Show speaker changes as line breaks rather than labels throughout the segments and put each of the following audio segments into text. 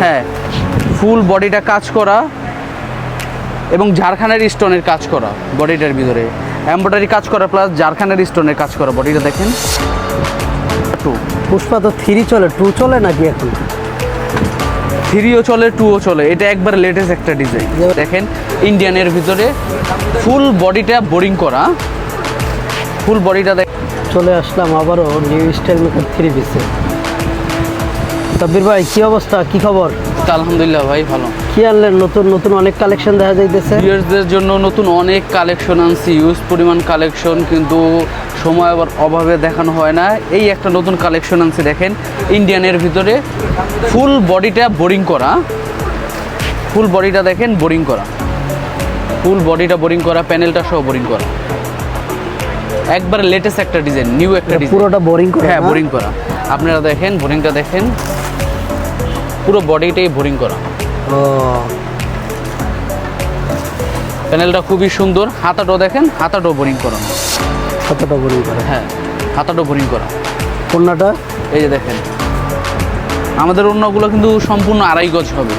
হ্যাঁ, ফুল বডিটা কাজ করা এবং ঝাড়খানের স্টোনের কাজ করা বডিটার ভিতরে, এমব্রয়ডারি কাজ করা প্লাস ঝাড়খানের স্টোনের কাজ করা বডিটা দেখেন।
পুষ্পা তো 3 চলে, 2 চলে নাকি এখন?
3ও চলে, 2ও চলে, এটা একবার লেটেস্ট একটা ডিজাইন। দেখেন ইন্ডিয়ানের ভিতরে ফুল বডিটা বোরিং করা, ফুল বডিটা
চলে আসলাম আবারও নিউ স্টাইল মেকার 3 পিসে। সাব্বির ভাই কি অবস্থা, কি খবর?
আলহামদুলিল্লাহ ভাই ভালো।
কি আনলেন? নতুন নতুন অনেক কালেকশন দেখা যাইতেছে।
ভিউয়ারদের জন্য নতুন অনেক কালেকশন আনছি, ইউজ পরিমাণ কালেকশন, কিন্তু সময় আবার অভাবে দেখানো হয় না। এই একটা নতুন কালেকশন আনছি, দেখেন ইন্ডিয়ানের ভিতরে ফুল বডিটা বোরিং করা, ফুল বডিটা দেখেন বোরিং করা, ফুল বডিটা বোরিং করা, প্যানেলটা সহ বোরিং করা, একবার লেটেস্ট একটা ডিজাইন, নিউ একটা ডিজাইন,
পুরোটা বোরিং করা।
হ্যাঁ বোরিং করা। আপনারা দেখেন বোরিংটা দেখেন, পুরো বডিটাই বোরিং করা।
ও,
প্যানেলটা খুবই সুন্দর। হাতাটাও দেখেন, হাতাটাও বোরিং করা,
কতটা বোরিং করা।
হ্যাঁ হাতাটাও বোরিং করা।
কোনটা?
এই যে দেখেন আমাদের অন্যগুলো কিন্তু সম্পূর্ণ 2.5 গজ হবে,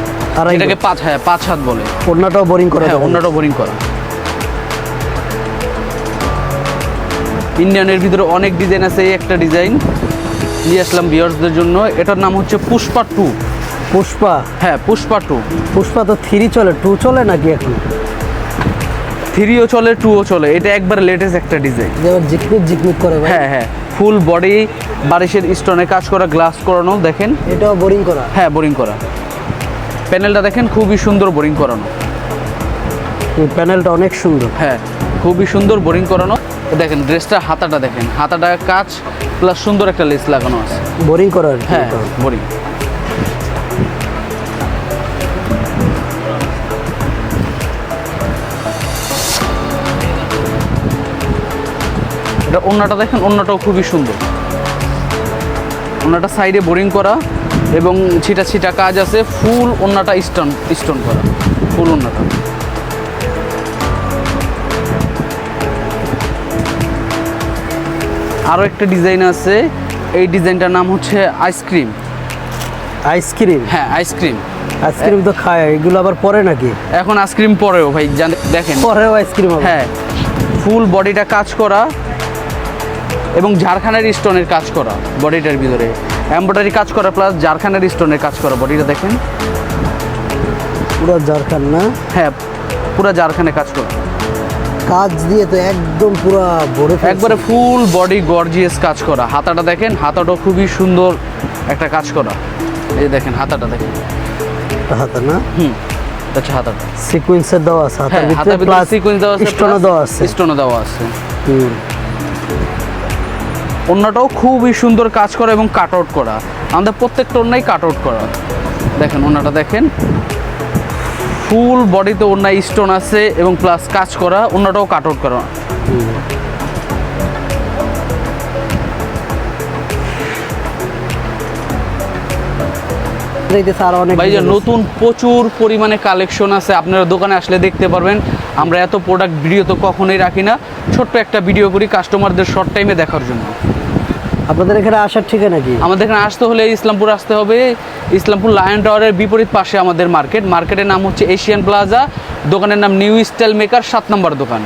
এটাকে 5 হাত বলে।
কোনটাও বোরিং করা।
হ্যাঁ অন্যটাও বোরিং করা। ইন্ডিয়ানের ভিতরে অনেক ডিজাইন আছে, এই একটা ডিজাইন নিয়ে আসলাম ভিউয়ার্সদের জন্য। এটার নাম হচ্ছে পুষ্পা 2।
পুষ্পা?
হ্যাঁ পুষ্পা 2।
পুষ্পা তো 3 চলে, 2 চলে নাকি এখন?
3ও চলে, 2ও চলে, এটা একবার লেটেস্ট একটা ডিজাইন।
যেমন জিকমিক জিকমিক করে ভাই।
হ্যাঁ হ্যাঁ, ফুল বডি বারিশের স্টোনে কাজ করা, গ্লাস করানো, দেখেন।
এটাও বোরিং করা?
হ্যাঁ বোরিং করা। প্যানেলটা দেখেন খুবই সুন্দর বোরিং করানো।
এই প্যানেলটা অনেক সুন্দর।
হ্যাঁ খুবই সুন্দর বোরিং করানো। দেখেন ড্রেসটা, হাতাটা দেখেন, হাতাটা কাজ প্লাস সুন্দর একটা লেস লাগানো আছে।
বোরিং করা?
হ্যাঁ বোরিং। এটা ওন্নাটা দেখেন, ওন্নাটাও খুবই সুন্দর। ওন্নাটা সাইডে বোরিং করা এবং ছিটা ছিটা কাজ আছে, ফুল ওন্নাটা স্টোন করা, ফুল ওন্নাটা। আরও একটা ডিজাইন আছে, এই ডিজাইনটার নাম হচ্ছে আইসক্রিম।
আইসক্রিম?
হ্যাঁ আইসক্রিম।
আইসক্রিম তো খায়, এগুলো আবার পরে নাকি?
এখন আইসক্রিম পরেও ভাই, দেখেন
পরেও আইসক্রিম হবে?
হ্যাঁ, ফুল বডিটা কাজ করা এবং ঝাড়খানের স্টোনের কাজ করা বডিটার ভিতরে, এমব্রয়ডারি কাজ করা প্লাস ঝাড়খানের স্টোনের কাজ করা বডিটা দেখেন।
পুরো ঝাড়খান না?
হ্যাঁ পুরো ঝাড়খানে কাজ করা,
কাজ দিয়ে তো একদম পুরো ভরে ফেলছে।
একবারে ফুল বডি গর্জিয়াস কাজ করা। হাতাটা দেখেন, হাতাটাও খুবই সুন্দর একটা কাজ করা। এই দেখেন হাতাটা দেখেন।
হাতা না?
আচ্ছা হাতাটা
সিকোয়েন্সের দেওয়া আছে হাতার
হ্যাঁ,
ভিতরে,
হাতার ভিতরে
প্লাস
সিকোয়েন্স দেওয়া আছে,
স্টোনও দেওয়া আছে।
স্টোনও দেওয়া আছে।
হুম।
ওন্নাটাও খুবই সুন্দর কাজ করা এবং কাট আউট করা, আমাদের প্রত্যেকটা ওন্নাই কাট আউট করা। দেখেন ওন্নাটা দেখেন, ফুল বডিতে ওন্নায় স্টোন আছে এবং প্লাস কাজ করা, ওন্নাটাও কাট আউট করা। ভাই যে নতুন প্রচুর পরিমাণে কালেকশন আছে, আপনারা দোকানে আসলে দেখতে পারবেন। আমরা এত প্রোডাক্ট ভিডিও তো কখনোই রাখি না, ছোট্ট একটা ভিডিও করি কাস্টমারদের শর্ট টাইমে দেখার জন্য।
আপনাদের এখানে আসার ঠিকানা কি?
আমাদের এখানে আসতে হলে ইসলামপুর আসতে হবে। ইসলামপুর লায়ন টাওয়ারের বিপরীত পাশে আমাদের মার্কেটের নাম হচ্ছে এশিয়ান প্লাজা, দোকানের নাম নিউ স্টাইল মেকার, 7 নম্বর দোকান।